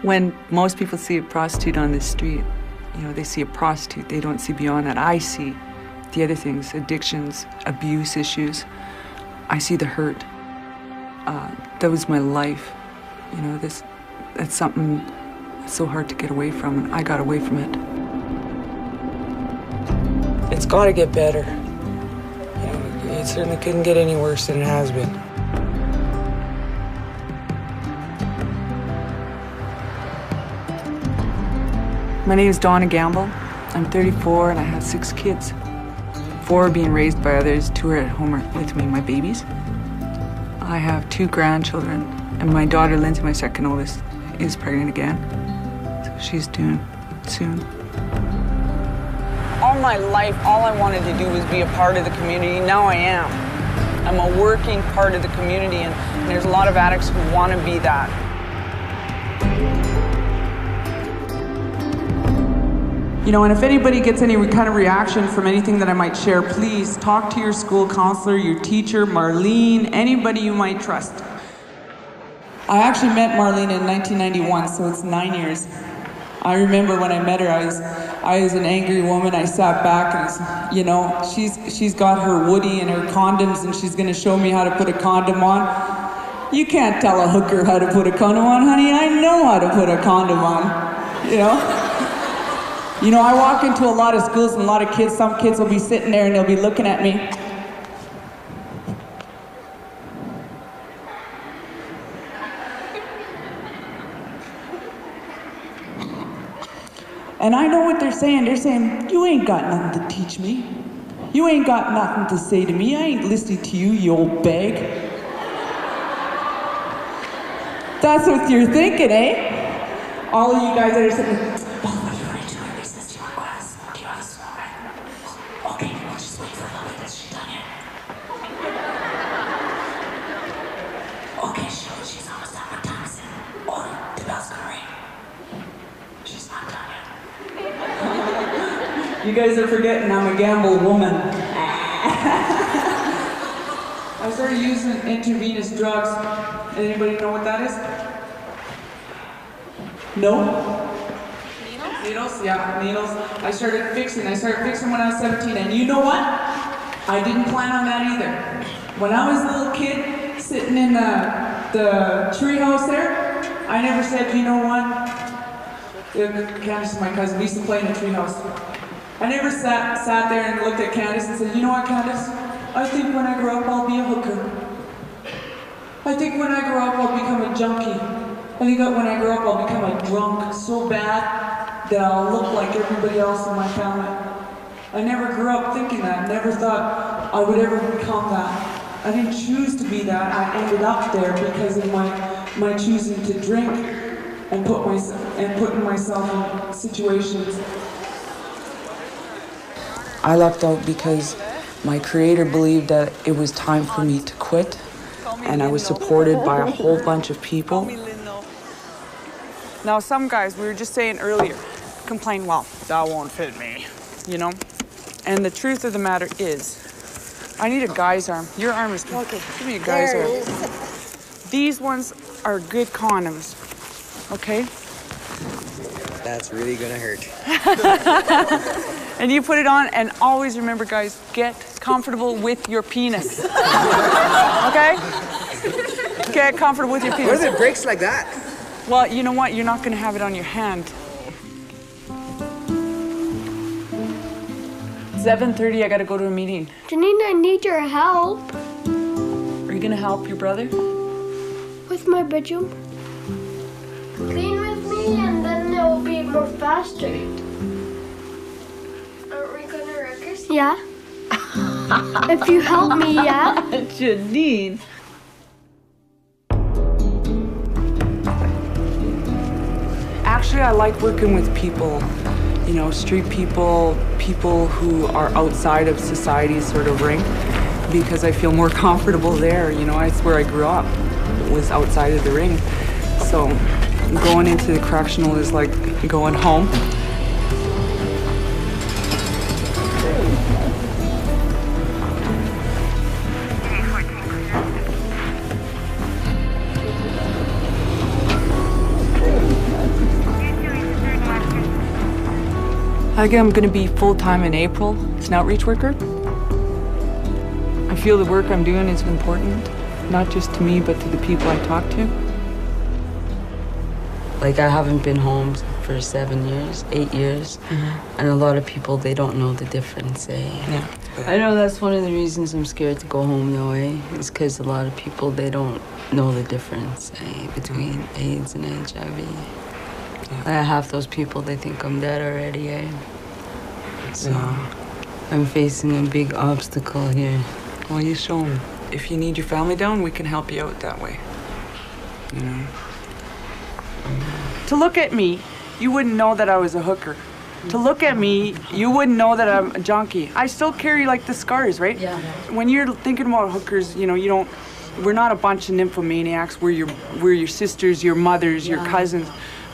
When most people see a prostitute on the street, you know, they see a prostitute, they don't see beyond that. I see the other things, addictions, abuse issues. I see the hurt. That was my life. You know, that's something so hard to get away from, and I got away from it. It's got to get better. You know, it certainly couldn't get any worse than it has been. My name is Donna Noble. I'm 34 and I have 6 kids. 4 are being raised by others, 2 are at home with me, my babies. I have 2 grandchildren, and my daughter Lindsay, my second oldest, is pregnant again. So she's due soon. All my life, all I wanted to do was be a part of the community. Now I am. I'm a working part of the community, and there's a lot of addicts who want to be that. You know, and if anybody gets any kind of reaction from anything that I might share, please talk to your school counselor, your teacher, Marlene, anybody you might trust. I actually met Marlene in 1991, so it's 9 years. I remember when I met her, I was an angry woman. I sat back and, you know, she's got her Woody and her condoms and she's gonna show me how to put a condom on. You can't tell a hooker how to put a condom on, honey. I know how to put a condom on, you know? You know, I walk into a lot of schools and a lot of kids, some kids will be sitting there and they'll be looking at me. And I know what they're saying. They're saying, you ain't got nothing to teach me. You ain't got nothing to say to me. I ain't listening to you, you old bag. That's what you're thinking, eh? All of you guys that are sitting, you guys are forgetting I'm a gamble woman. I started using intravenous drugs. Anybody know what that is? No? Needles? Needles? Yeah, needles. I started fixing when I was 17, and you know what? I didn't plan on that either. When I was a little kid, sitting in the tree house there, I never said, you know what? Candace is my cousin. We used to play in the tree house. I never sat there and looked at Candace and said, you know what, Candace? I think when I grow up, I'll be a hooker. I think when I grow up, I'll become a junkie. I think when I grow up, I'll become a drunk so bad that I'll look like everybody else in my family. I never grew up thinking that. I never thought I would ever become that. I didn't choose to be that. I ended up there because of my choosing to drink and putting myself in situations. I lucked out because my creator believed that it was time for me to quit, and I was supported by a whole bunch of people. Now, some guys, we were just saying earlier, complain, well, that won't fit me, you know? And the truth of the matter is, I need a guy's arm. Your arm is good. Okay. Give me a guy's arm. These ones are good condoms, okay? That's really gonna hurt. And you put it on, and always remember, guys, get comfortable with your penis. Okay? Get comfortable with your penis. What if it breaks like that? Well, you know what? You're not gonna have it on your hand. 7:30, I gotta go to a meeting. Janine, I need your help. Are you gonna help your brother? With my bedroom. Clean with me, and then it will be more faster. Aren't we gonna records? Yeah. If you help me, yeah. Janine. Actually, I like working with people, you know, street people, people who are outside of society's sort of ring, because I feel more comfortable there. You know, it's where I grew up, was outside of the ring. So going into the correctional is like going home. I think I'm going to be full-time in April as an outreach worker. I feel the work I'm doing is important, not just to me, but to the people I talk to. Like, I haven't been home for 7 years, 8 years, and a lot of people, they don't know the difference, eh? Yeah. I know that's one of the reasons I'm scared to go home, though, eh? Is because a lot of people, they don't know the difference, eh? Between AIDS and HIV. Yeah. Half those people, they think I'm dead already, eh? So, I'm facing a big obstacle here. Well, you show them. If you need your family down, we can help you out that way. You know? To look at me, you wouldn't know that I was a hooker. To look at me, you wouldn't know that I'm a junkie. I still carry like the scars, right? Yeah. When you're thinking about hookers, you know, you don't. We're not a bunch of nymphomaniacs. We're your sisters, your mothers, your cousins.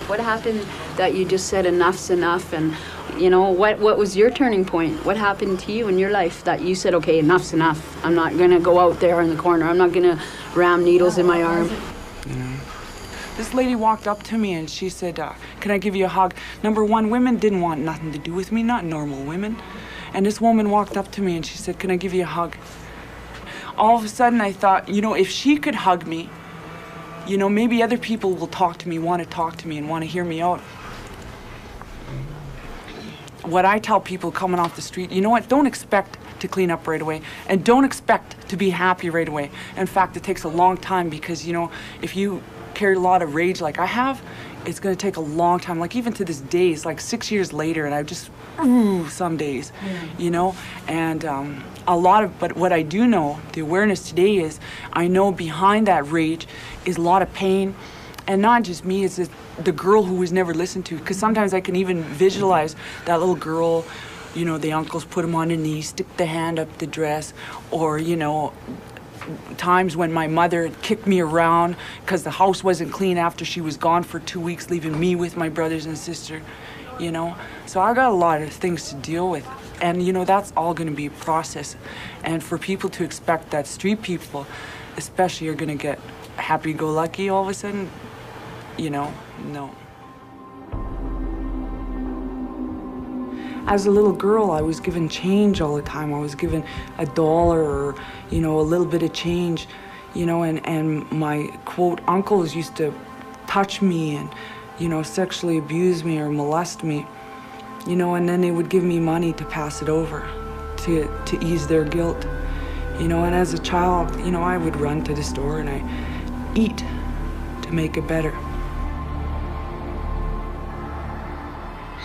What happened that you just said enough's enough? And you know, what was your turning point? What happened to you in your life that you said, okay, enough's enough. I'm not gonna go out there in the corner. I'm not gonna ram needles in my arm. This lady walked up to me and she said, can I give you a hug? Number one, women didn't want nothing to do with me, not normal women. And this woman walked up to me and she said, can I give you a hug? All of a sudden I thought, you know, if she could hug me, you know, maybe other people will talk to me, want to talk to me and want to hear me out. What I tell people coming off the street, you know what, don't expect to clean up right away and don't expect to be happy right away. In fact, it takes a long time because, you know, if you carry a lot of rage like I have, it's going to take a long time. Like even to this day, it's like 6 years later and I just, some days, you know, and but what I do know, the awareness today is, I know behind that rage is a lot of pain, and not just me, it's just the girl who was never listened to, because sometimes I can even visualize that little girl, you know, the uncles put them on the knee, stick the hand up the dress, or, you know, times when my mother kicked me around because the house wasn't clean after she was gone for 2 weeks, leaving me with my brothers and sister, you know. So I got a lot of things to deal with, and you know, that's all going to be a process. And for people to expect that street people especially are going to get happy-go-lucky all of a sudden, you know, no. As a little girl, I was given change all the time. I was given $1 or, you know, a little bit of change, you know, and my, quote, uncles used to touch me and, you know, sexually abuse me or molest me, you know, and then they would give me money to pass it over to ease their guilt, you know, and as a child, you know, I would run to the store and I eat to make it better.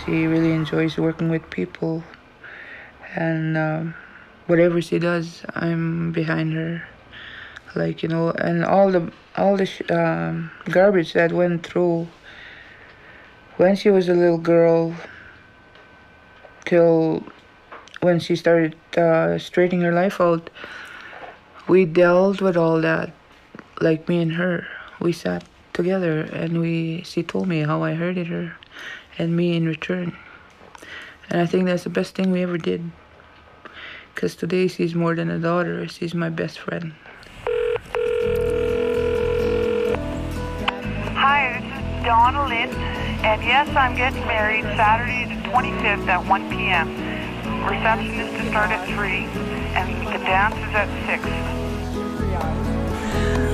She really enjoys working with people, and whatever she does, I'm behind her. Like, you know, and all the garbage that went through when she was a little girl till when she started straightening her life out, we dealt with all that, like me and her. We sat together and she told me how I hurted her and me in return. And I think that's the best thing we ever did. Because today she's more than a daughter, she's my best friend. Hi, this is Donna Noble, and yes, I'm getting married Saturday the 25th at 1 p.m. Reception is to start at 3, and the dance is at 6.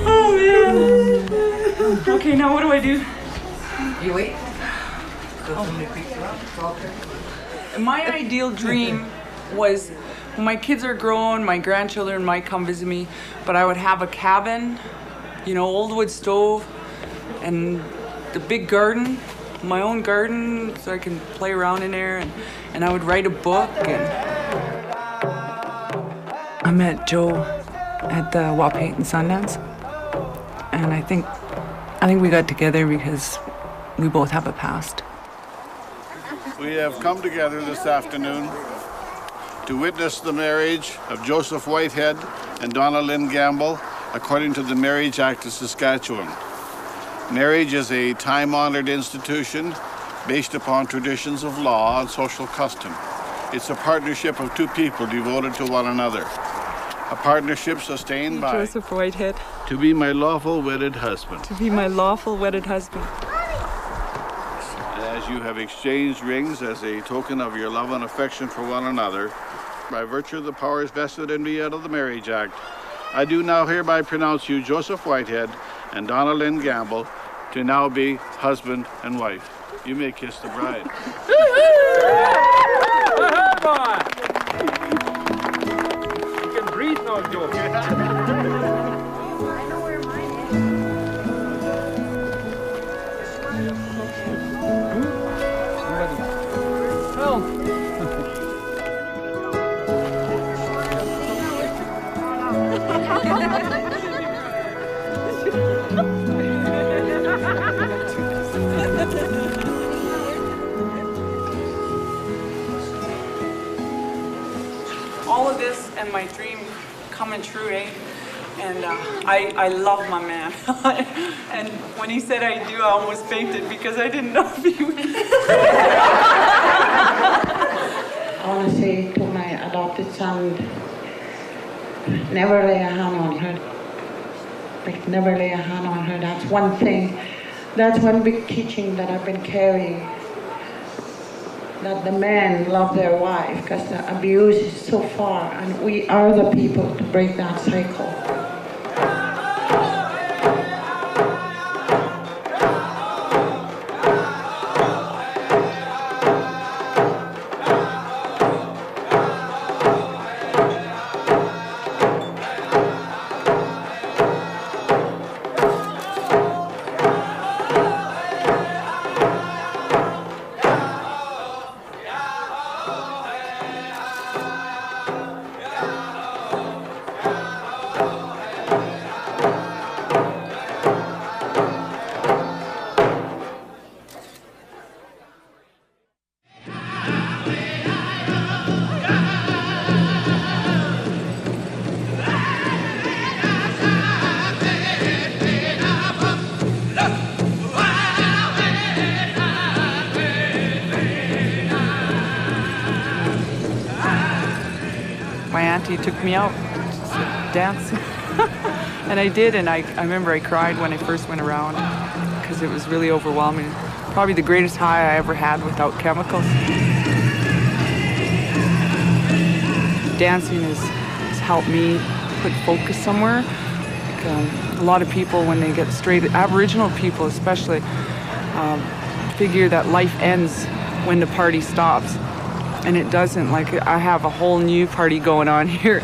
Oh man! Okay, now what do I do? You wait. My ideal dream was when my kids are grown, my grandchildren might come visit me, but I would have a cabin, you know, old wood stove, and the big garden, my own garden, so I can play around in there, and I would write a book. And I met Joe at the Wapayton Sundance, and I think we got together because we both have a past. We have come together this afternoon to witness the marriage of Joseph Whitehead and Donna Lynn Gamble according to the Marriage Act of Saskatchewan. Marriage is a time-honored institution based upon traditions of law and social custom. It's a partnership of two people devoted to one another. A partnership sustained by Joseph Whitehead. To be my lawful wedded husband. To be my lawful wedded husband. As you have exchanged rings as a token of your love and affection for one another, by virtue of the powers vested in me out of the Marriage Act, I do now hereby pronounce you Joseph Whitehead and Donna Lynn Gamble to now be husband and wife. You may kiss the bride. You can breathe now, Joe. All of this and my dream coming true, eh? And I love my man. And when he said I do, I almost fainted because I didn't know if he would. I want to say to my adopted son, never lay a hand on her. Like, never lay a hand on her. That's one thing. That's one big teaching that I've been carrying. That the men love their wife, because the abuse is so far, and we are the people to break that cycle. My auntie took me out dancing. And I did, and I remember I cried when I first went around because it was really overwhelming. Probably the greatest high I ever had without chemicals. Dancing has helped me put focus somewhere. Like, a lot of people, when they get straight, Aboriginal people especially, figure that life ends when the party stops. And it doesn't. Like, I have a whole new party going on here.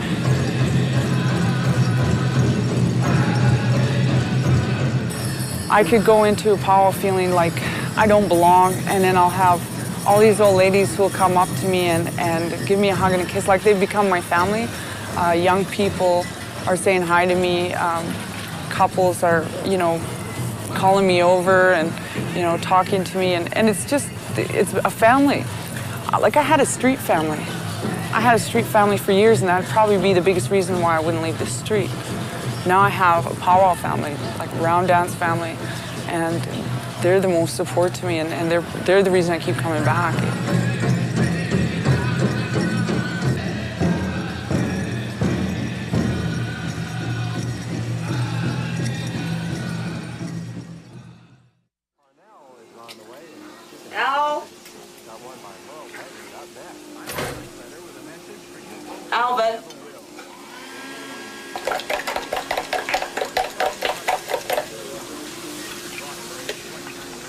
I could go into a powwow feeling like I don't belong, and then I'll have all these old ladies who will come up to me and give me a hug and a kiss, like they've become my family. Young people are saying hi to me. Couples are, you know, calling me over and, you know, talking to me, and it's just, it's a family. Like, I had a street family. I had a street family for years, and that'd probably be the biggest reason why I wouldn't leave the street. Now I have a powwow family, like a round dance family, and they're the most support to me, and they're the reason I keep coming back. Al? Alvin?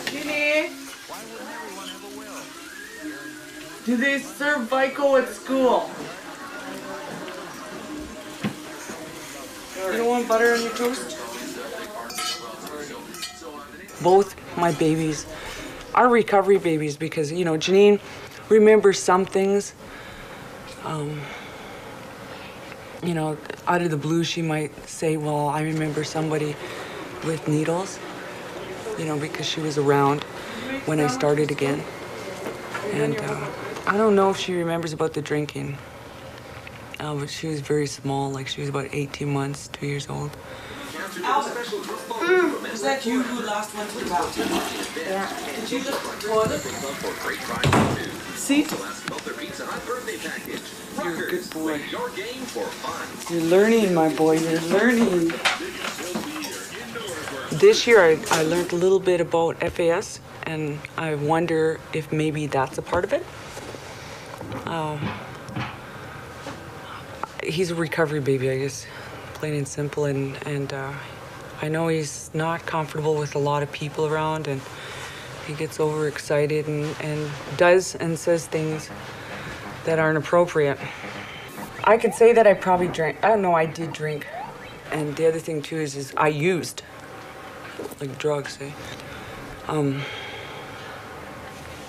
Ginny? Do they serve Vico at school? You don't want butter on your toast? Both my babies are recovery babies because, you know, Janine remembers some things. You know, out of the blue, she might say, well, I remember somebody with needles, you know, because she was around when I started again. And I don't know if she remembers about the drinking, but she was very small, like she was about 18 months, 2 years old. Was that you who last went to the bathroom? Yeah. Did you look for the toilet? Seat? You're a good boy. You're learning, my boy, you're learning. This year I learned a little bit about FAS and I wonder if maybe that's a part of it. He's a recovery baby, I guess, plain and simple, and I know he's not comfortable with a lot of people around, and he gets overexcited and does and says things that aren't appropriate. I could say that I probably drank. I don't know, I did drink. And the other thing too is I used, like drugs, eh?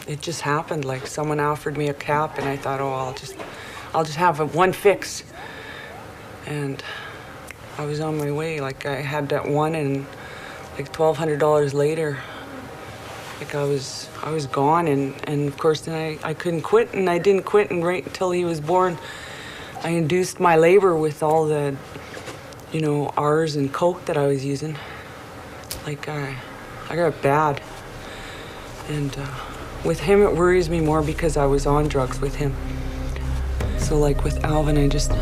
It just happened, like someone offered me a cap and I thought, oh, I'll just have one fix. And I was on my way, like I had that one, and like $1,200 later, like I was gone, and of course then I couldn't quit, and I didn't quit, and right until he was born, I induced my labor with all the, you know, R's and Coke that I was using. Like I got bad, and with him it worries me more because I was on drugs with him. So like with Alvin, I just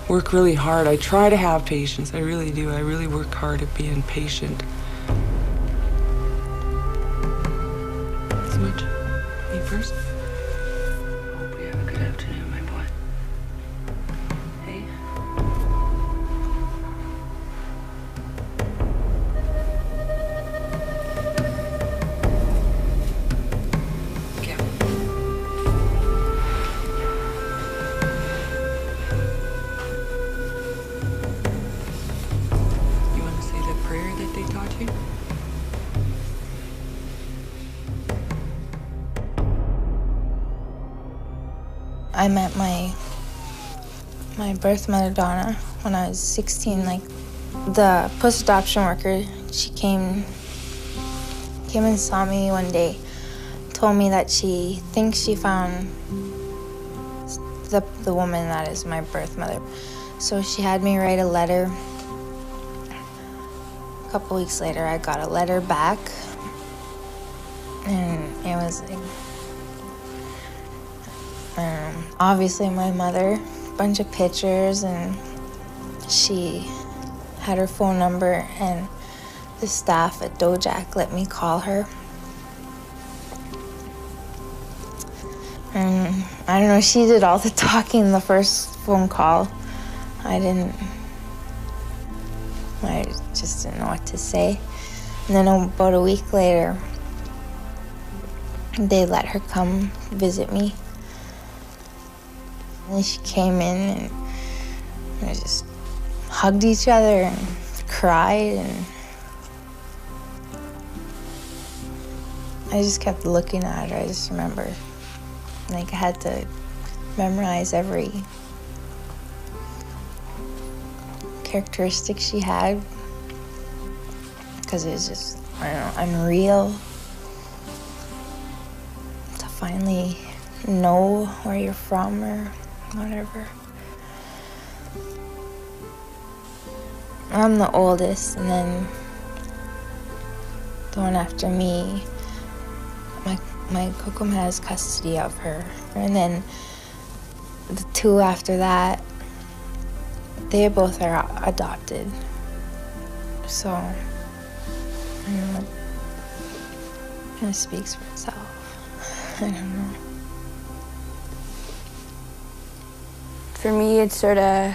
work really hard. I try to have patience, I really do. I really work hard at being patient. Much. Me first? Hope you have a good afternoon, my boy. Hey? Okay. You want to say the prayer that they taught you? I met my birth mother, Donna, when I was 16. Like, the post-adoption worker, she came and saw me one day, told me that she thinks she found the woman that is my birth mother. So she had me write a letter. A couple weeks later, I got a letter back, and it was like, obviously my mother, a bunch of pictures, and she had her phone number, and the staff at Dojak let me call her. And I don't know, she did all the talking the first phone call. I just didn't know what to say. And then about a week later, they let her come visit me. And she came in, and we just hugged each other and cried, and I just kept looking at her. I just remember, like, I had to memorize every characteristic she had, because it was just, I don't know, unreal to finally know where you're from or whatever. I'm the oldest, and then the one after me, my kokum has custody of her. And then the two after that, they both are adopted. So, I don't know, it kind of speaks for itself. I don't know. For me, it's sort of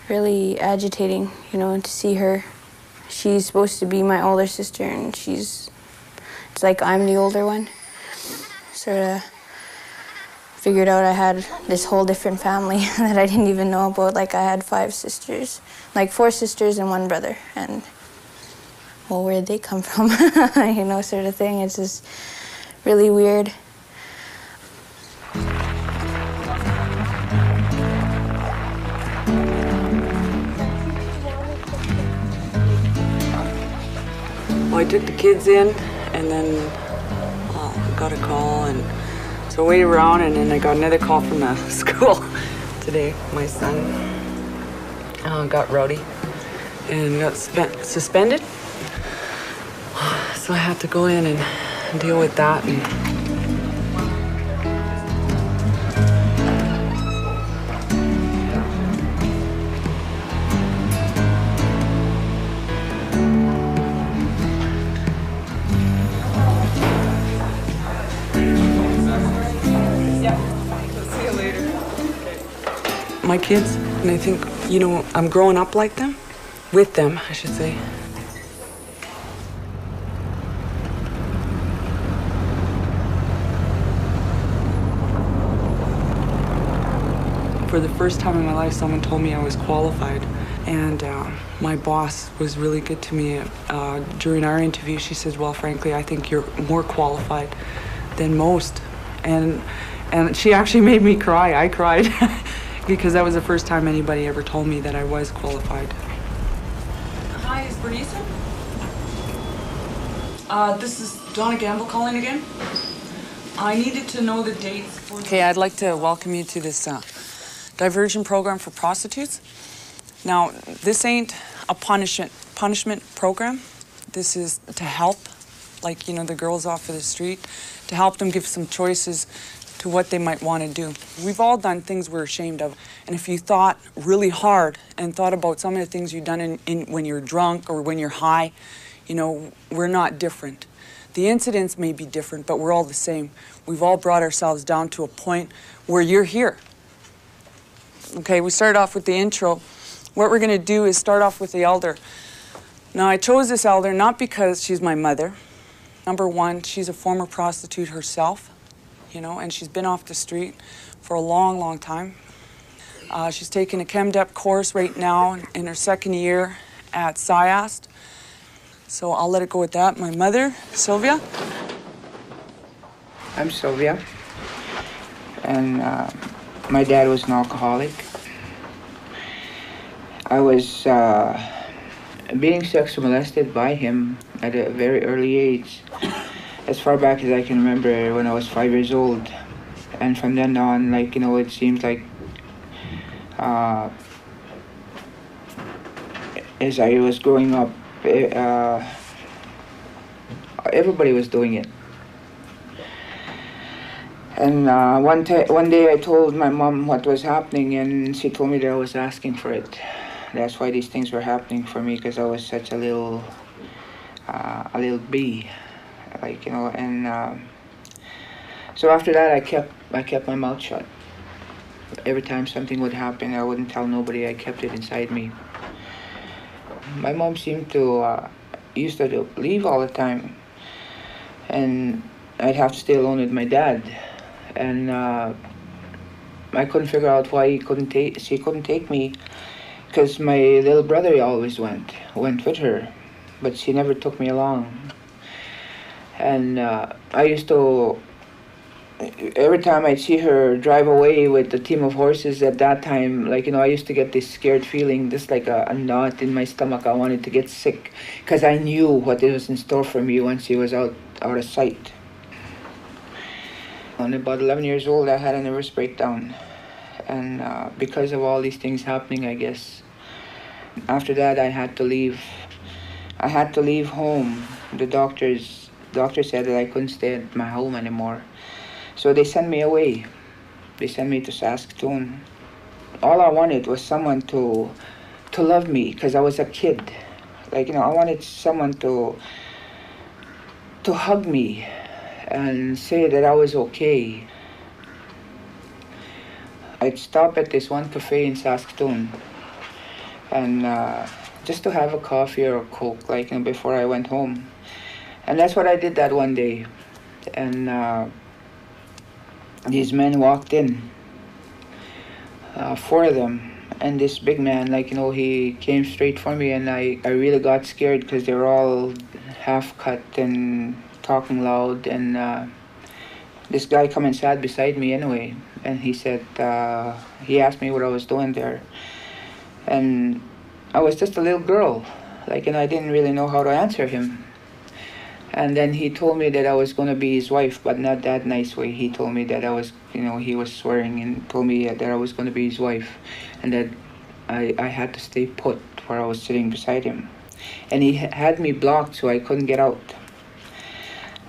really agitating, you know, to see her. She's supposed to be my older sister, and it's like I'm the older one. Sort of figured out I had this whole different family that I didn't even know about. Like, I had 5 sisters, like 4 sisters and 1 brother, and, well, where'd they come from? You know, sort of thing. It's just really weird. Well, I took the kids in, and then got a call, and so I waited around, and then I got another call from the school today. My son got rowdy and got suspended, so I had to go in and deal with that. my kids, and I think, you know, I'm growing up like them, with them, I should say. For the first time in my life, someone told me I was qualified, and my boss was really good to me. During our interview, she said, well, frankly, I think you're more qualified than most. And she actually made me cry. I cried because that was the first time anybody ever told me that I was qualified. Hi, is Bernice? This is Donna Gamble calling again. I needed to know the dates. Okay, I'd like to welcome you to this diversion program for prostitutes. Now, this ain't a punishment program. This is to help, like, you know, the girls off of the street, to help them give some choices to what they might want to do. We've all done things we're ashamed of, and if you thought really hard and thought about some of the things you've done when you're drunk or when you're high, you know, we're not different. The incidents may be different, but we're all the same. We've all brought ourselves down to a point where you're here. Okay, we started off with the intro. What we're going to do is start off with the elder. Now, I chose this elder not because she's my mother. Number one, she's a former prostitute herself, you know, and she's been off the street for a long, long time. She's taking a ChemDep course right now in her second year at SciAst. So I'll let it go with that. My mother, Sylvia. I'm Sylvia, and my dad was an alcoholic. I was being sexually molested by him at a very early age, as far back as I can remember, when I was 5 years old. And from then on, like, you know, it seems like as I was growing up, everybody was doing it. And one day I told my mom what was happening, and she told me that I was asking for it. That's why these things were happening for me, because I was such a little bee, like, you know. And so after that, I kept my mouth shut. Every time something would happen, I wouldn't tell nobody. I kept it inside me. My mom seemed to used to leave all the time, and I'd have to stay alone with my dad. And I couldn't figure out why she couldn't take me, because my little brother always went with her, but she never took me along. And I used to, every time I'd see her drive away with a team of horses at that time, like, you know, I used to get this scared feeling, just like a knot in my stomach. I wanted to get sick, because I knew what was in store for me once she was out of sight. When about 11 years old, I had a nervous breakdown. And because of all these things happening, I guess, after that I had to leave. I had to leave home. The doctor said that I couldn't stay at my home anymore. So they sent me away. They sent me to Saskatoon. All I wanted was someone to love me, because I was a kid. Like, you know, I wanted someone to hug me and say that I was okay. I'd stop at this one cafe in Saskatoon, and just to have a coffee or a Coke, like, you know, before I went home. And that's what I did that one day. And these men walked in, 4 of them, and this big man, like, you know, he came straight for me, and I really got scared, because they were all half-cut and talking loud. And this guy come and sat beside me anyway, and he said, he asked me what I was doing there. And I was just a little girl, like, and I didn't really know how to answer him. And then he told me that I was going to be his wife, but not that nice way. He told me that I was, you know, he was swearing and told me that I was going to be his wife, and that I had to stay put where I was sitting beside him. And he had me blocked, so I couldn't get out.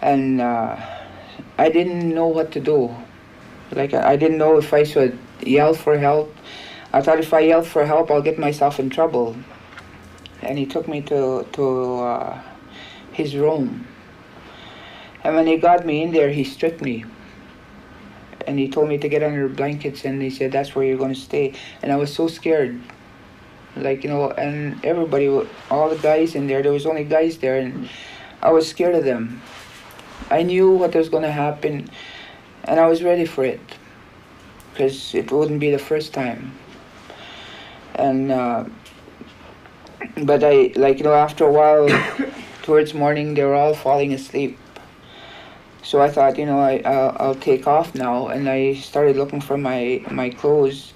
And I didn't know what to do. Like, I didn't know if I should yell for help. I thought if I yelled for help, I'll get myself in trouble. And he took me to his room. And when he got me in there, he stripped me. and he told me to get under blankets, and he said, that's where you're going to stay. And I was so scared. Like, you know, and everybody, all the guys in there was only guys there, and I was scared of them. I knew what was going to happen, and I was ready for it, because it wouldn't be the first time. And, but I, like, you know, after a while, towards morning, they were all falling asleep. So I thought, you know, I'll take off now, and I started looking for my clothes.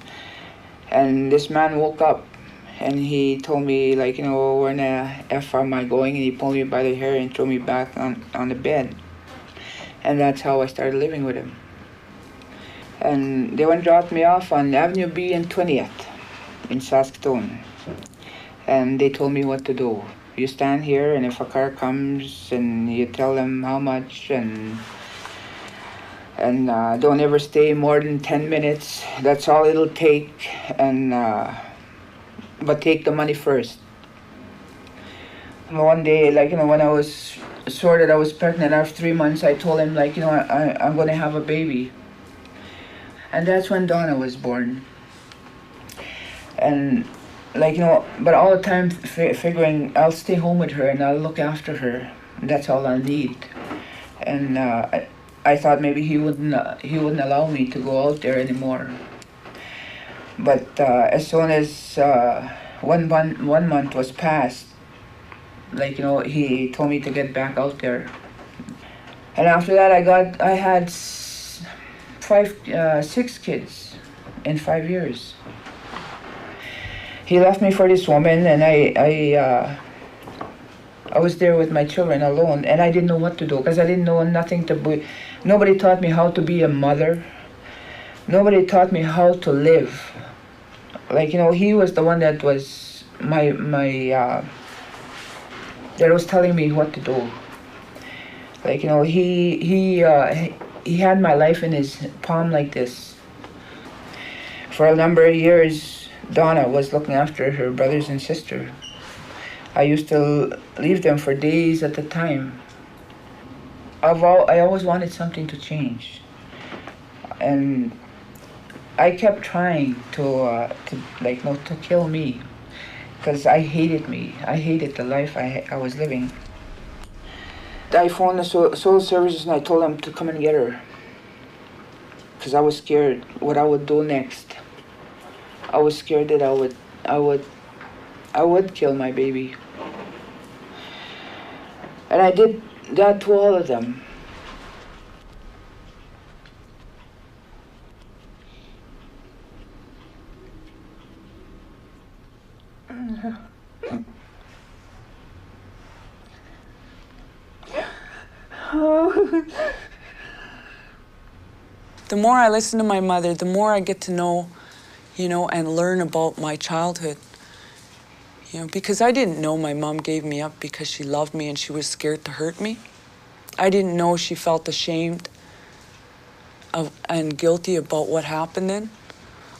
And this man woke up, and he told me, like, you know, where in the F am I going? And he pulled me by the hair and threw me back on the bed. And that's how I started living with him. And they went and dropped me off on Avenue B and 20th in Saskatoon. And they told me what to do. You stand here, and if a car comes, and you tell them how much, and don't ever stay more than 10 minutes. That's all it'll take, and but take the money first. And one day, like, you know, when I was sure that I was pregnant after 3 months, I told him, like, you know, I'm going to have a baby. And that's when Donna was born. And, like, you know, but all the time figuring I'll stay home with her and I'll look after her. That's all I'll need. And I thought maybe he wouldn't allow me to go out there anymore. But as soon as 1 month was passed, like, you know, he told me to get back out there. And after that, I had 6 kids in 5 years. He left me for this woman, and I was there with my children alone, and I didn't know what to do, because I didn't know nothing to be. Nobody taught me how to be a mother. Nobody taught me how to live. Like, you know, he was the one that was that was telling me what to do. Like, you know, he had my life in his palm like this. For a number of years, Donna was looking after her brothers and sister. I used to leave them for days at a time. I always wanted something to change, and I kept trying to kill me, because I hated me. I hated the life I was living. I phoned the social services, and I told them to come and get her, because I was scared what I would do next. I was scared that I would kill my baby. And I did that to all of them. The more I listen to my mother, the more I get to know, you know, and learn about my childhood. You know, because I didn't know my mom gave me up because she loved me and she was scared to hurt me. I didn't know she felt ashamed and guilty about what happened then.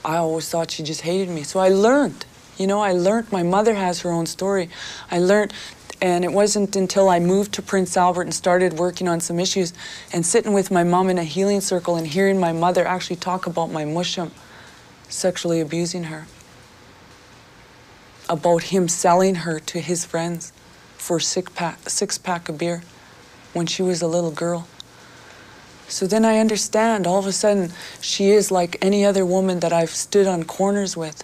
I always thought she just hated me. So I learned, you know, my mother has her own story. I learned, and it wasn't until I moved to Prince Albert and started working on some issues and sitting with my mom in a healing circle and hearing my mother actually talk about my mushum sexually abusing her, about him selling her to his friends for a six-pack of beer when she was a little girl. So then I understand, all of a sudden, she is like any other woman that I've stood on corners with.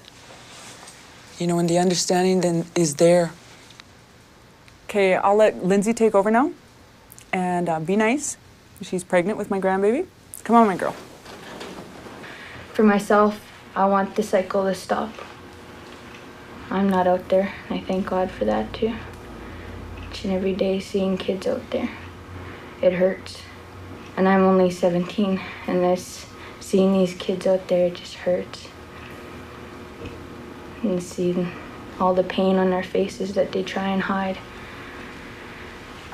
You know, and the understanding then is there. Okay, I'll let Lindsay take over now, and be nice. She's pregnant with my grandbaby. Come on, my girl. For myself, I want the cycle to stop. I'm not out there. I thank God for that too. Each and every day seeing kids out there, it hurts. And I'm only 17, and seeing these kids out there, it just hurts. And seeing all the pain on their faces that they try and hide.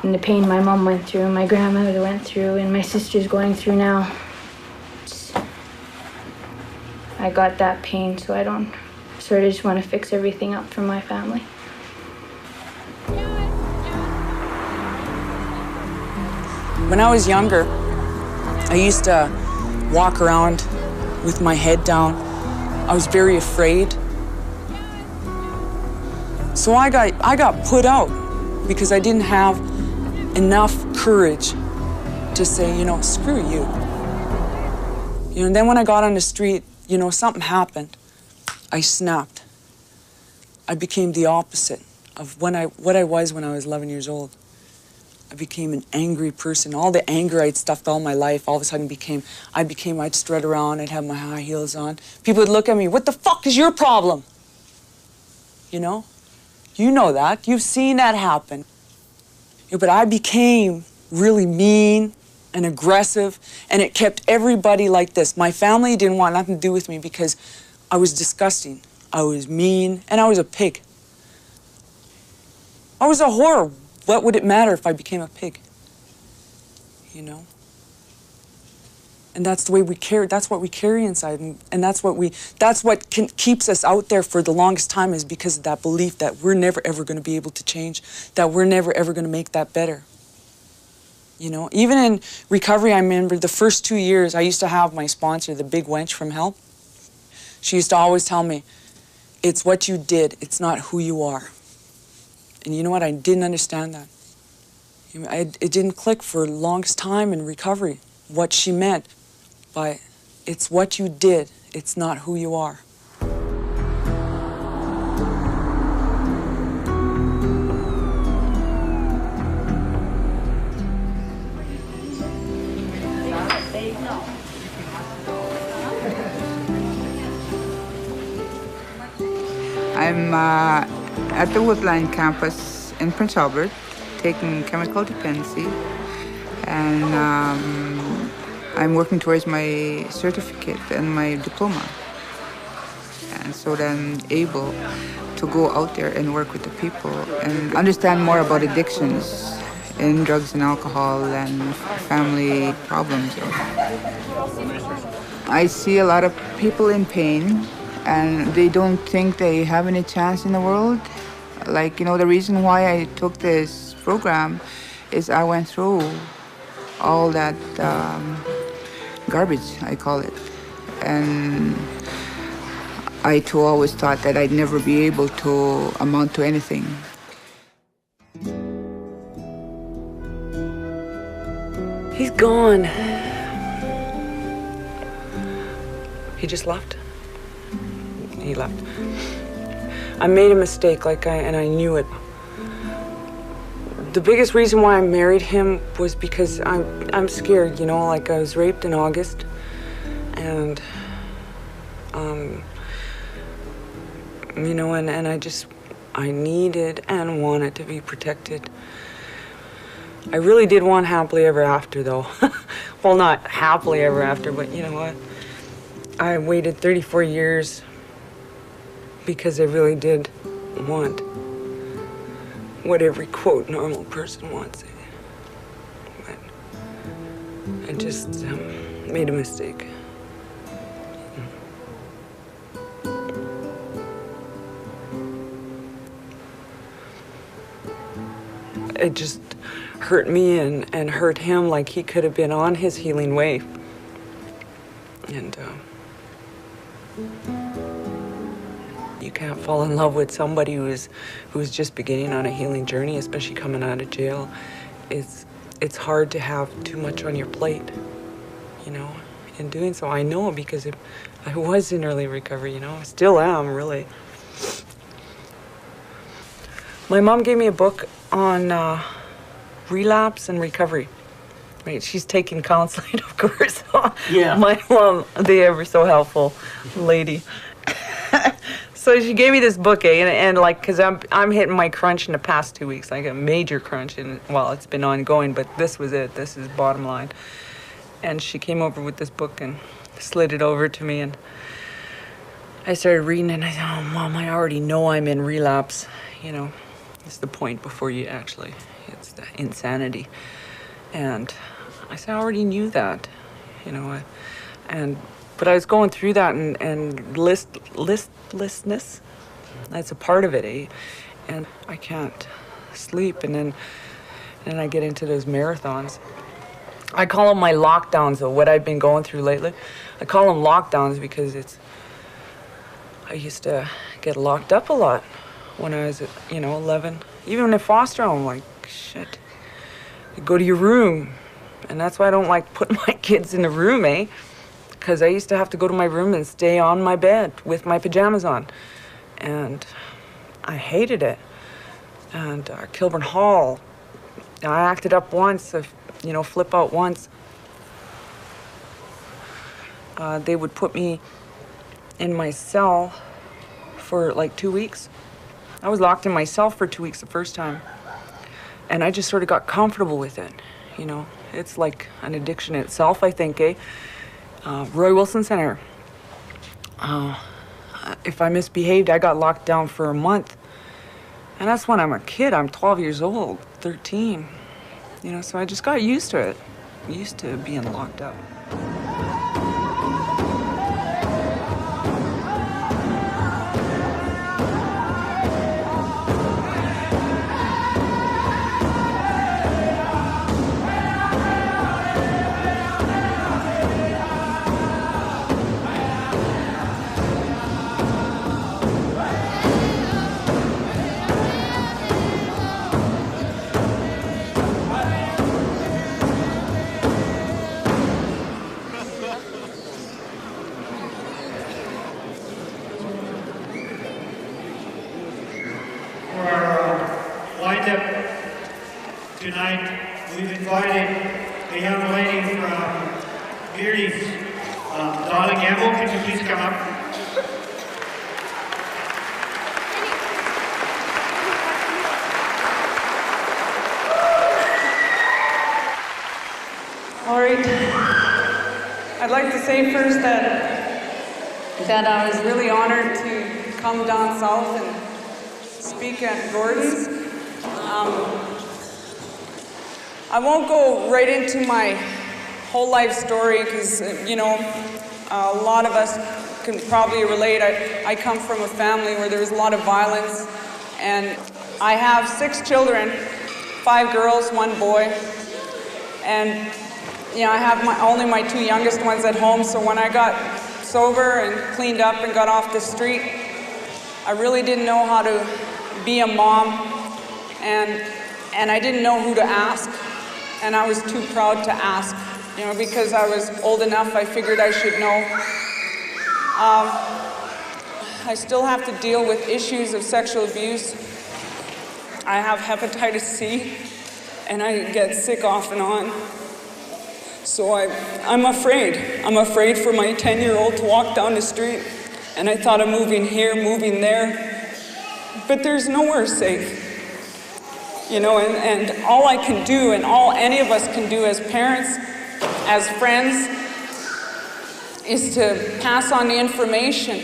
And the pain my mom went through, and my grandmother went through, and my sister's going through now. I got that pain, so I just want to fix everything up for my family. When I was younger, I used to walk around with my head down. I was very afraid. So I got put out because I didn't have enough courage to say, you know, screw you. You know, and then when I got on the street, you know, something happened. I snapped. I became the opposite of what I was when I was 11 years old. I became an angry person. All the anger I'd stuffed all my life, all of a sudden I'd strut around, I'd have my high heels on. People would look at me, what the fuck is your problem? You know? You know that. You've seen that happen. Yeah, but I became really mean and aggressive, and it kept everybody like this. My family didn't want nothing to do with me because I was disgusting. I was mean, and I was a pig. I was a whore. What would it matter if I became a pig? You know? And that's the way we carry, that's what we carry inside, and that's what keeps us out there for the longest time, is because of that belief that we're never ever going to be able to change, that we're never ever going to make that better. You know, even in recovery, I remember the first 2 years, I used to have my sponsor, the big wench from hell. She used to always tell me, it's what you did, it's not who you are. And you know what, I didn't understand that. It didn't click for the longest time in recovery, what she meant by, it's what you did, it's not who you are. I'm at the Woodline campus in Prince Albert, taking chemical dependency, and I'm working towards my certificate and my diploma. And so then I'm able to go out there and work with the people and understand more about addictions in drugs and alcohol and family problems. I see a lot of people in pain, and they don't think they have any chance in the world. Like, you know, the reason why I took this program is I went through all that garbage, I call it. And I too always thought that I'd never be able to amount to anything. He's gone. He just left. He left. I made a mistake, and I knew it. The biggest reason why I married him was because I'm scared, you know, like I was raped in August, and you know, and I needed and wanted to be protected. I really did want happily ever after, though. Well, not happily ever after, but you know what? I waited 34 years because I really did want what every, quote, normal person wants. But I just made a mistake. It just hurt me and hurt him, like he could have been on his healing way. And you can't fall in love with somebody who's just beginning on a healing journey, especially coming out of jail. It's hard to have too much on your plate, you know, in doing so. I know, because I was in early recovery, you know, I still am, really. My mom gave me a book on relapse and recovery. Right, she's taking counseling, of course. Yeah. My mom, the ever so helpful lady. So she gave me this book, and like, cause I'm hitting my crunch in the past 2 weeks, like a major crunch, and well, it's been ongoing, but this was it. This is bottom line. And she came over with this book and slid it over to me, and I started reading it, and I said, "Oh, Mom, I already know I'm in relapse." You know, it's the point before you actually, it's the insanity. And I said, I already knew that, you know, but I was going through that, and listlessness, that's a part of it, eh? And I can't sleep, and then I get into those marathons, I call them my lockdowns, though, what I've been going through lately. I call them lockdowns because I used to get locked up a lot when I was, 11. Even in foster home, like, shit. You go to your room. And that's why I don't like putting my kids in a room, eh? Because I used to have to go to my room and stay on my bed with my pajamas on. And I hated it. And Kilburn Hall, I acted up once, flip out once. They would put me in my cell for like 2 weeks. I was locked in my cell for 2 weeks the first time. And I just sort of got comfortable with it, It's like an addiction itself, I think, eh? Roy Wilson Center. If I misbehaved, I got locked down for a month. And that's when I'm a kid. I'm 12 years old, 13. So I just got used to it. Used to being locked up. Tonight, we've invited a young lady from Beardy's, Donna Noble. Could you please come up? All right. I'd like to say first that I was really honored to come down south and speak at Gordon's. I won't go right into my whole life story because, a lot of us can probably relate. I come from a family where there was a lot of violence, and I have 6 children, 5 girls, 1 boy, and I have only my 2 youngest ones at home, so when I got sober and cleaned up and got off the street, I really didn't know how to be a mom, and I didn't know who to ask. And I was too proud to ask, because I was old enough, I figured I should know. I still have to deal with issues of sexual abuse. I have hepatitis C, and I get sick off and on. So I'm afraid. I'm afraid for my 10-year-old to walk down the street, and I thought of moving here, moving there, but there's nowhere safe. And all I can do, and all any of us can do as parents, as friends, is to pass on the information.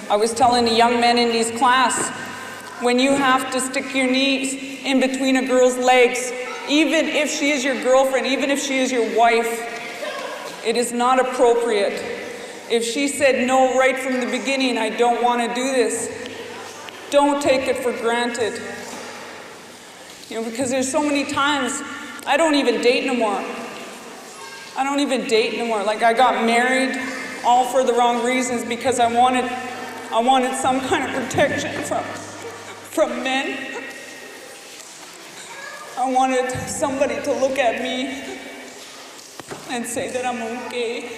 I was telling the young men in this class, when you have to stick your knees in between a girl's legs, even if she is your girlfriend, even if she is your wife, it is not appropriate. If she said no right from the beginning, I don't want to do this, don't take it for granted. Because there's so many times, I don't even date no more. Like, I got married all for the wrong reasons because I wanted some kind of protection from men. I wanted somebody to look at me and say that I'm okay.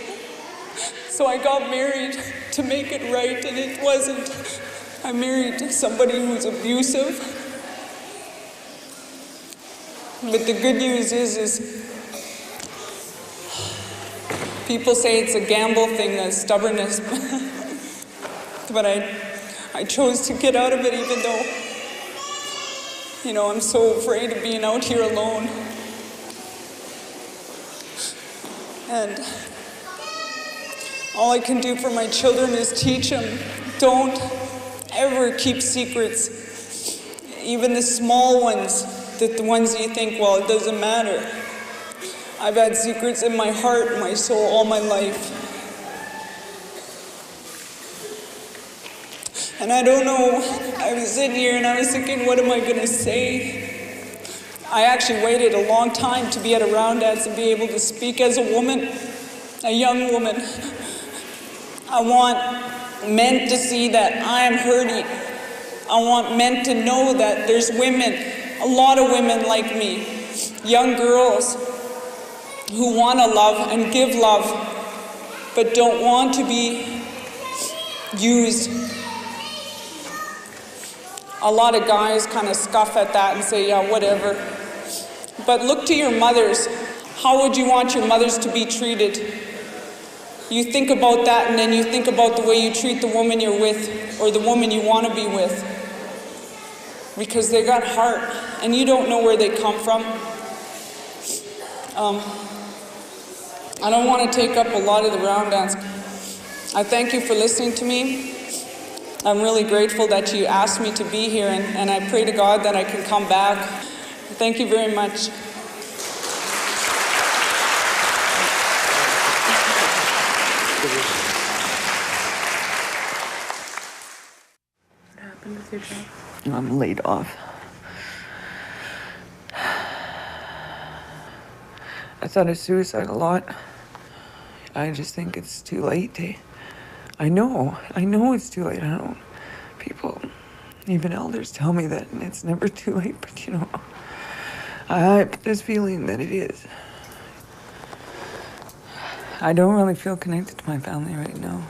So I got married to make it right, and it wasn't. I married somebody who's abusive. But the good news is people say it's a gamble thing, a stubbornness. But I chose to get out of it even though, I'm so afraid of being out here alone. And all I can do for my children is teach them, don't ever keep secrets, even the small ones. The ones you think, well, it doesn't matter. I've had secrets in my heart, my soul, all my life. And I don't know, I was sitting here and I was thinking, what am I going to say? I actually waited a long time to be at a round dance and be able to speak as a woman, a young woman. I want men to see that I am hurting. I want men to know that there's women, a lot of women like me, young girls who want to love and give love, but don't want to be used. A lot of guys kind of scoff at that and say, yeah, whatever. But look to your mothers. How would you want your mothers to be treated? You think about that, and then you think about the way you treat the woman you're with or the woman you want to be with. Because they got heart, and you don't know where they come from. I don't want to take up a lot of the round dance. I thank you for listening to me. I'm really grateful that you asked me to be here, and I pray to God that I can come back. Thank you very much. What happened with your job? I'm laid off. I thought of suicide a lot. I just think it's too late. I know it's too late. I don't. People, even elders, tell me that it's never too late. But you know, I have this feeling that it is. I don't really feel connected to my family right now.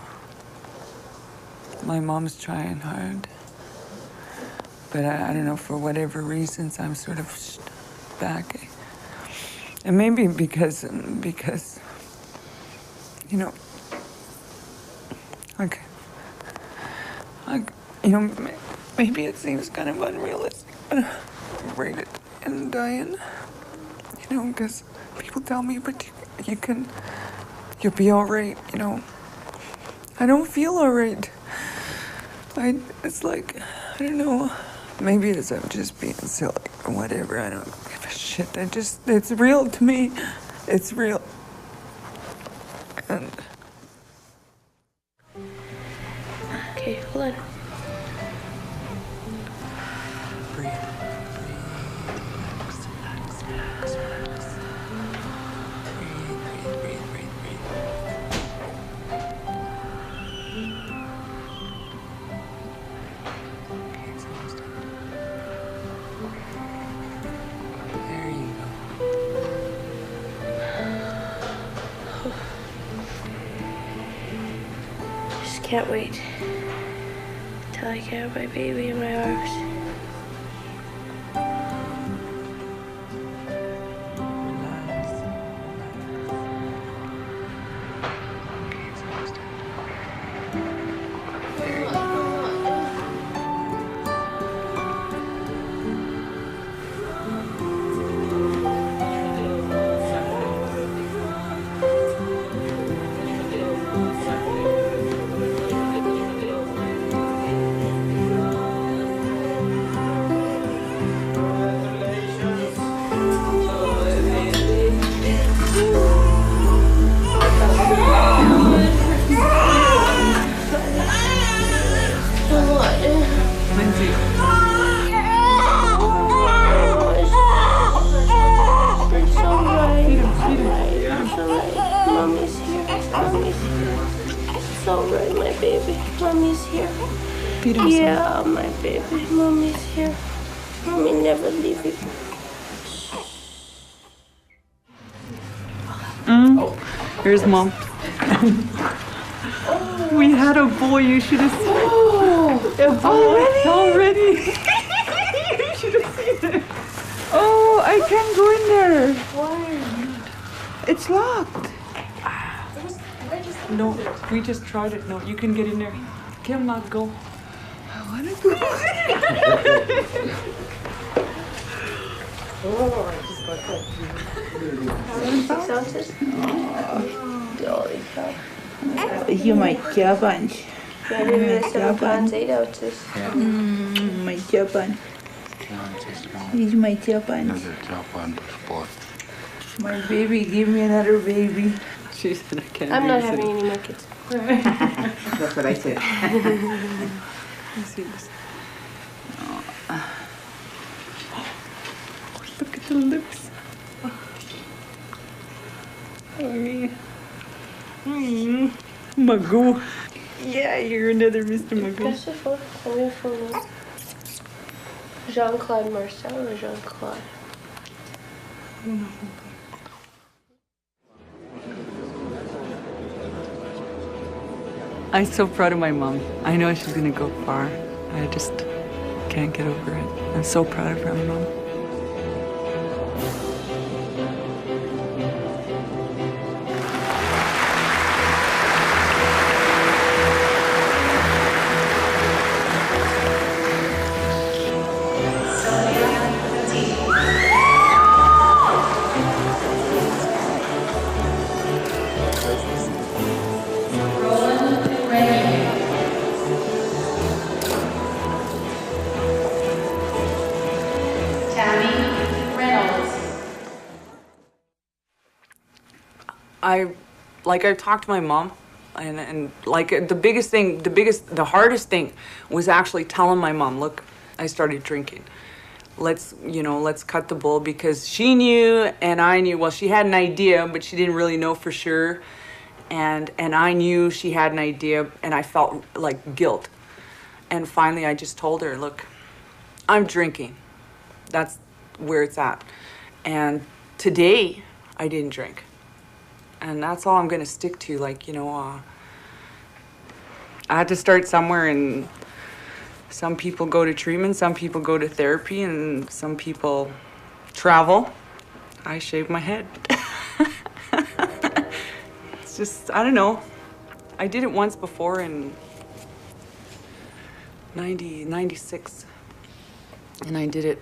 My mom's trying hard, but I don't know, for whatever reasons, I'm sort of back. And maybe because you know, you know, maybe it seems kind of unrealistic, but I'm afraid and dying, you know, because people tell me, but you'll be all right, you know. I don't feel all right. It's like, I don't know, maybe it's I'm just being silly or whatever. I don't give a shit. It's real to me. It's real. And okay, hold on. breathe. Can't wait till I can have my baby in my arms. Yeah, my baby. Mommy's here. Mommy never leave you. Here's Mom. We had a boy. You should have seen it. Already? You should have seen it. Oh, I can't go in there. Why? It's locked. No, we just tried it. No, you can get in there. Kim, not go. I want to go. Oh, I just got that. 6 ounces? Oh, you my Japan. Yeah, I didn't realize 7 pounds, 8 ounces. My Japan. He's my Japan. My baby, give me another baby. She said I can't. I'm not having any more kids. That's what I said. Let's see this. Look at The lips. Magoo. Yeah, you're another Mr. Magoo. Jean-Claude Marcel or Jean-Claude? I'm so proud of my mom. I know she's gonna go far. I just can't get over it. I'm so proud of her, my mom. I've talked to my mom, and like the hardest thing was actually telling my mom, look, I started drinking. Let's cut the bull, because she knew and I knew. Well, she had an idea, but she didn't really know for sure. And I knew she had an idea, and I felt like guilt. And finally, I just told her, look, I'm drinking. That's where it's at. And today, I didn't drink. And that's all I'm going to stick to. I had to start somewhere, and some people go to treatment, some people go to therapy, and some people travel. I shave my head. It's just, I don't know. I did it once before in 96. And I did it,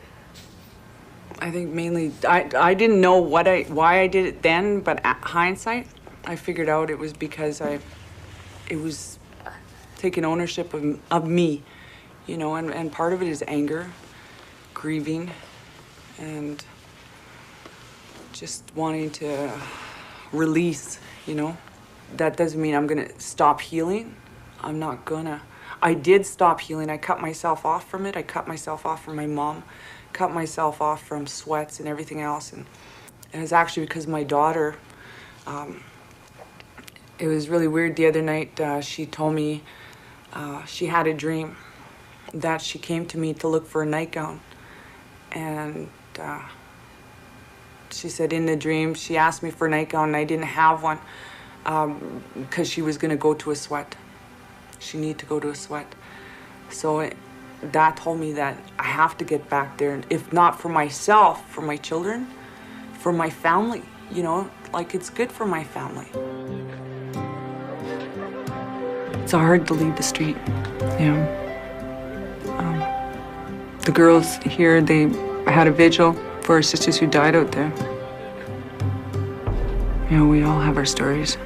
I think mainly, I didn't know why I did it then, but at hindsight, I figured out it was because it was taking ownership of me, and part of it is anger, grieving, and just wanting to release, That doesn't mean I'm gonna stop healing. I'm not gonna. I did stop healing. I cut myself off from it. I cut myself off from my mom, cut myself off from sweats and everything else. And it was actually because my daughter, it was really weird. The other night, she told me she had a dream that she came to me to look for a nightgown. And she said in the dream, she asked me for a nightgown, and I didn't have one because she was going to go to a sweat. She needed to go to a sweat. So that told me that I have to get back there. If not for myself, for my children, for my family, it's good for my family. It's hard to leave the street, The girls here, they had a vigil for our sisters who died out there. We all have our stories.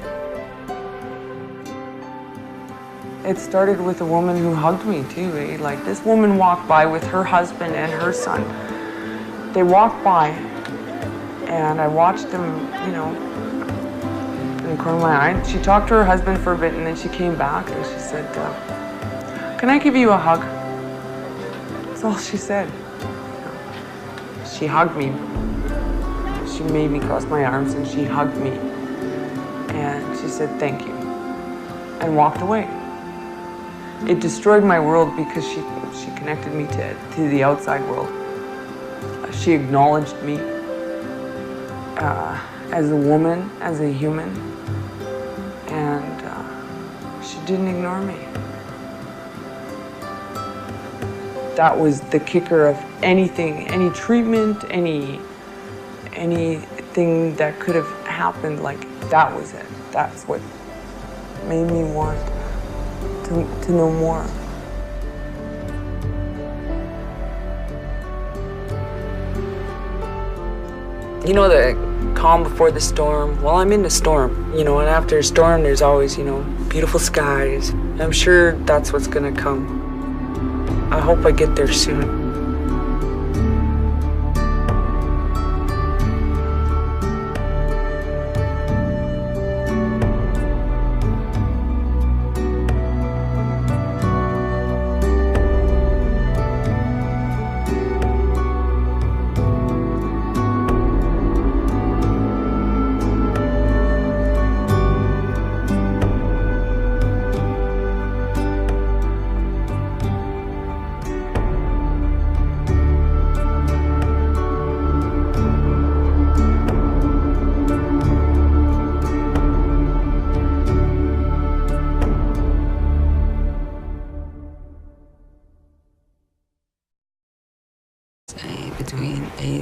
It started with a woman who hugged me too, Like this woman walked by with her husband and her son. They walked by, and I watched them, in the corner of my eye. She talked to her husband for a bit, and then she came back and she said, "Can I give you a hug?" That's all she said. She hugged me. She made me cross my arms, and she hugged me. And she said, "Thank you," and walked away. It destroyed my world because she connected me to the outside world. She acknowledged me as a woman, as a human, and she didn't ignore me. That was the kicker of anything, any treatment, anything that could have happened. That was it. That's what made me want to know more. The calm before the storm. Well, I'm in the storm, and after a storm, there's always, beautiful skies. I'm sure that's what's gonna come. I hope I get there soon.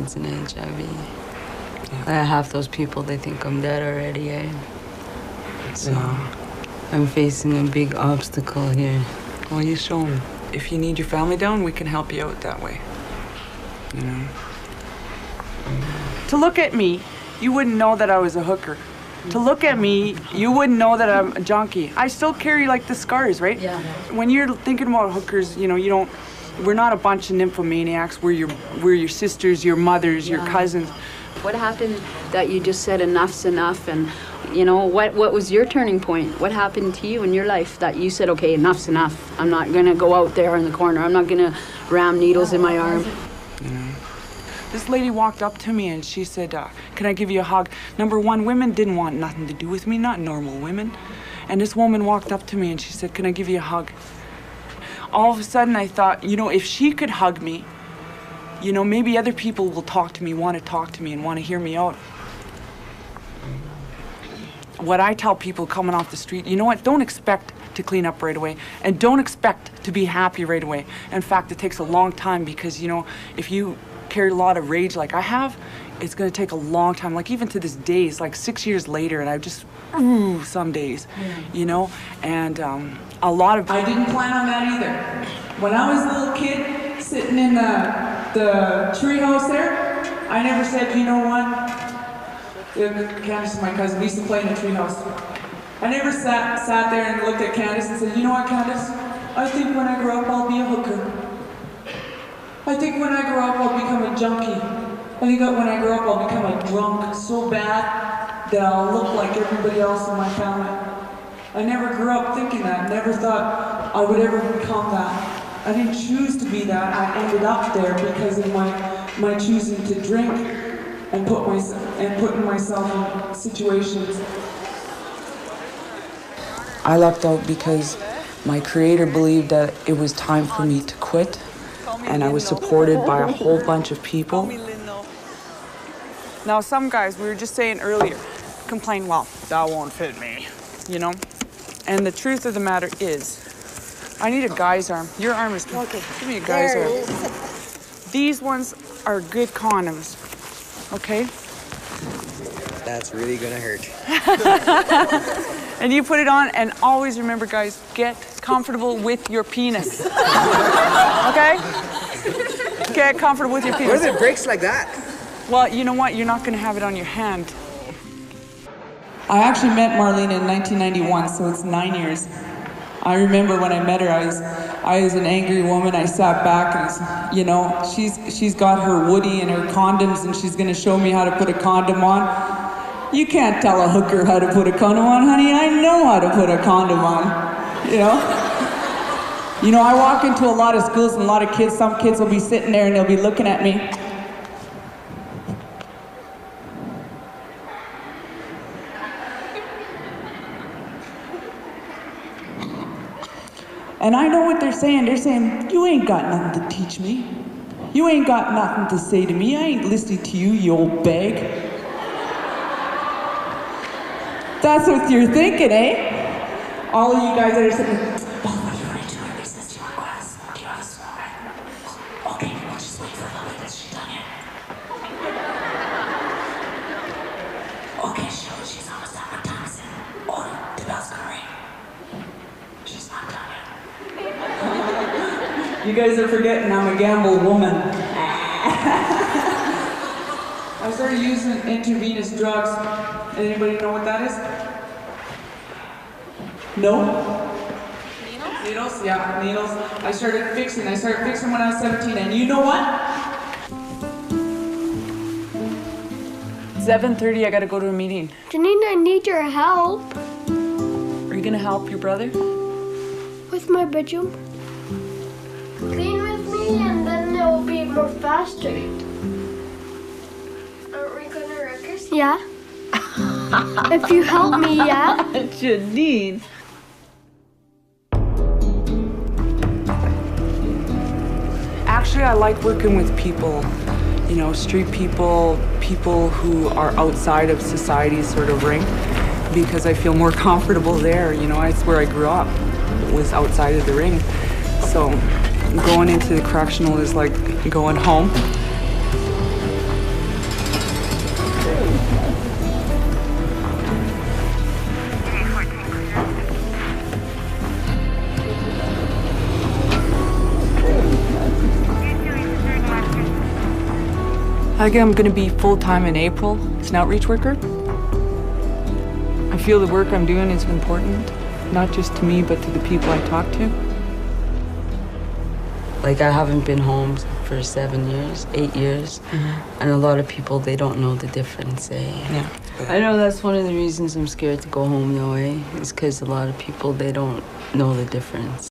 AIDS and HIV. Half those people, they think I'm dead already, eh? So I'm facing a big obstacle here. Well, you show them. If you need your family down, we can help you out that way. You know? To look at me, you wouldn't know that I was a hooker. To look at me, you wouldn't know that I'm a junkie. I still carry like the scars, right? Yeah. When you're thinking about hookers, you know, you don't. We're not a bunch of nymphomaniacs. We're your sisters, your mothers, your cousins. What happened that you just said enough's enough? And you know, what was your turning point? What happened to you in your life that you said, okay, enough's enough. I'm not gonna go out there in the corner. I'm not gonna ram needles in my arm. Yeah. This lady walked up to me and she said, can I give you a hug? Number one, women didn't want nothing to do with me, not normal women. And this woman walked up to me and she said, can I give you a hug? All of a sudden I thought, you know, if she could hug me, you know, maybe other people will talk to me, want to talk to me and want to hear me out. What I tell people coming off the street, you know what, don't expect to clean up right away and don't expect to be happy right away. In fact, it takes a long time because, you know, if you carry a lot of rage like I have, it's going to take a long time. Like even to this day, it's like 6 years later and I just, some days, you know, and a lot of... I didn't plan on that either. When I was a little kid sitting in the tree house there, I never said, you know what, Candace is my cousin, we used to play in the tree house. I never sat there and looked at Candace and said, you know what, Candace, I think when I grow up I'll be a hooker. I think when I grow up I'll become a junkie. I think that when I grow up I'll become a drunk so bad that I'll look like everybody else in my family. I never grew up thinking that, never thought I would ever become that. I didn't choose to be that, I ended up there because of my choosing to drink and putting myself in situations. I lucked out because my creator believed that it was time for me to quit. And I was supported by a whole bunch of people. Now, some guys, we were just saying earlier, complain, well, that won't fit me, you know? And the truth of the matter is, I need a guy's arm. Your arm is, okay. Give me a guy's arm. These ones are good condoms, okay? That's really gonna hurt. And you put it on, and always remember, guys, get comfortable with your penis. Okay? Get comfortable with your penis. What if it breaks like that? Well, you know what? You're not going to have it on your hand. I actually met Marlene in 1991, so it's 9 years. I remember when I met her, I was an angry woman. I sat back and, you know, she's got her Woody and her condoms, and she's going to show me how to put a condom on. You can't tell a hooker how to put a condom on, honey. I know how to put a condom on, you know? You know, I walk into a lot of schools and a lot of kids, some kids will be sitting there and they'll be looking at me. And I know what they're saying. They're saying, you ain't got nothing to teach me. You ain't got nothing to say to me. I ain't listening to you, you old bag. That's what you're thinking, eh? All of you guys that are sitting there, well, what are you going to do in recess? Do you want glass? Do you want a smoke? Okay, we'll just wait for a little bit. Is she done yet? Okay, she's almost done with Thompson. Oh, the bell's gonna ring. She's not done yet. You guys are forgetting I'm a gamble woman. I started using intravenous drugs. Anybody know what that is? No? Needles? Needles, yeah, needles. I started fixing when I was 17, and you know what? 7:30, I gotta go to a meeting. Janine, I need your help. Are you gonna help your brother? With my bedroom. Clean with me, and then it will be more faster. Aren't we gonna records? Yeah. If you help me, yeah? Janine. Actually, I like working with people, you know, street people, people who are outside of society's sort of ring, because I feel more comfortable there, you know, it's where I grew up, was outside of the ring. So going into the correctional is like going home. I think I'm going to be full-time in April as an outreach worker. I feel the work I'm doing is important, not just to me, but to the people I talk to. Like, I haven't been home for 7 years, 8 years, and a lot of people, they don't know the difference, eh? Yeah. I know that's one of the reasons I'm scared to go home, though, eh? Is because a lot of people, they don't know the difference.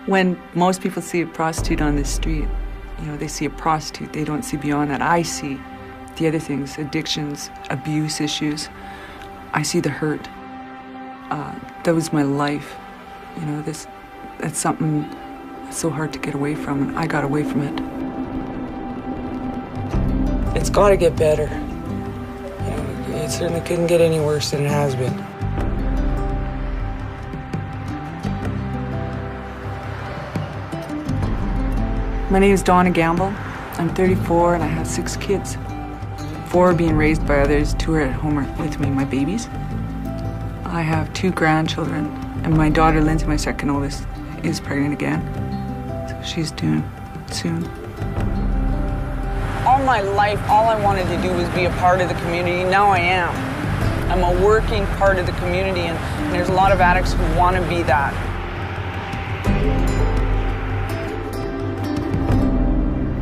When most people see a prostitute on the street, they see a prostitute, they don't see beyond that. I see the other things, addictions, abuse issues. I see the hurt. That was my life. That's something so hard to get away from, and I got away from it. It's got to get better. It certainly couldn't get any worse than it has been. My name is Donna Noble. I'm 34 and I have 6 kids. 4 are being raised by others, 2 are at home with me, my babies. I have 2 grandchildren, and my daughter Lindsay, my second oldest, is pregnant again. So she's due soon. All my life, all I wanted to do was be a part of the community. Now I am. I'm a working part of the community, and there's a lot of addicts who want to be that.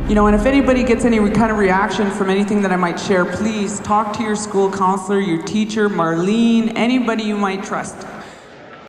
And if anybody gets any kind of reaction from anything that I might share, please talk to your school counselor, your teacher, Marlene, anybody you might trust.